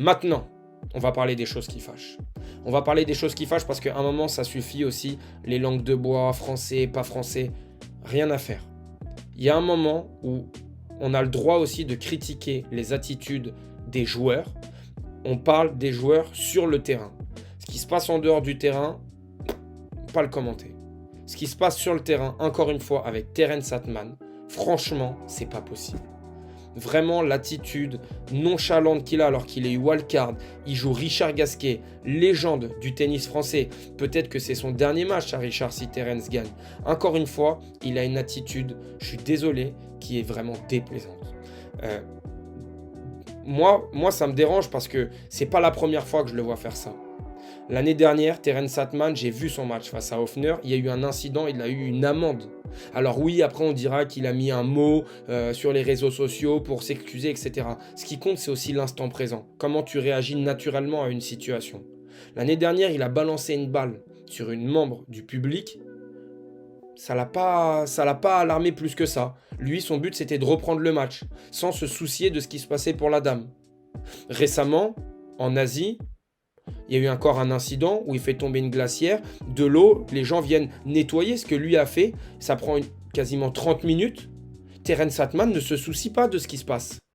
Maintenant, on va parler des choses qui fâchent. On va parler des choses qui fâchent parce qu'à un moment, ça suffit aussi. Les langues de bois, français, pas français, rien à faire. Il y a un moment où on a le droit aussi de critiquer les attitudes des joueurs. On parle des joueurs sur le terrain. Ce qui se passe en dehors du terrain, pas le commenter. Ce qui se passe sur le terrain, encore une fois, avec Terence Atman, franchement, c'est pas possible. Vraiment, l'attitude nonchalante qu'il a alors qu'il est wildcard. Il joue Richard Gasquet, légende du tennis français. Peut-être que c'est son dernier match à Richard si Terence gagne. Encore une fois, il a une attitude, je suis désolé, qui est vraiment déplaisante. Moi, ça me dérange parce que c'est pas la première fois que je le vois faire ça. L'année dernière, Terence Atman, j'ai vu son match face à Hoffner. Il y a eu un incident, il a eu une amende. Alors oui, après on dira qu'il a mis un mot sur les réseaux sociaux pour s'excuser, etc. Ce qui compte, c'est aussi l'instant présent. Comment tu réagis naturellement à une situation. L'année dernière, il a balancé une balle sur une membre du public. Ça l'a pas alarmé plus que ça. Lui, son but, c'était de reprendre le match, sans se soucier de ce qui se passait pour la dame. Récemment, en Asie, il y a eu encore un incident où il fait tomber une glacière, de l'eau, les gens viennent nettoyer ce que lui a fait, ça prend quasiment 30 minutes. Terence Atman ne se soucie pas de ce qui se passe.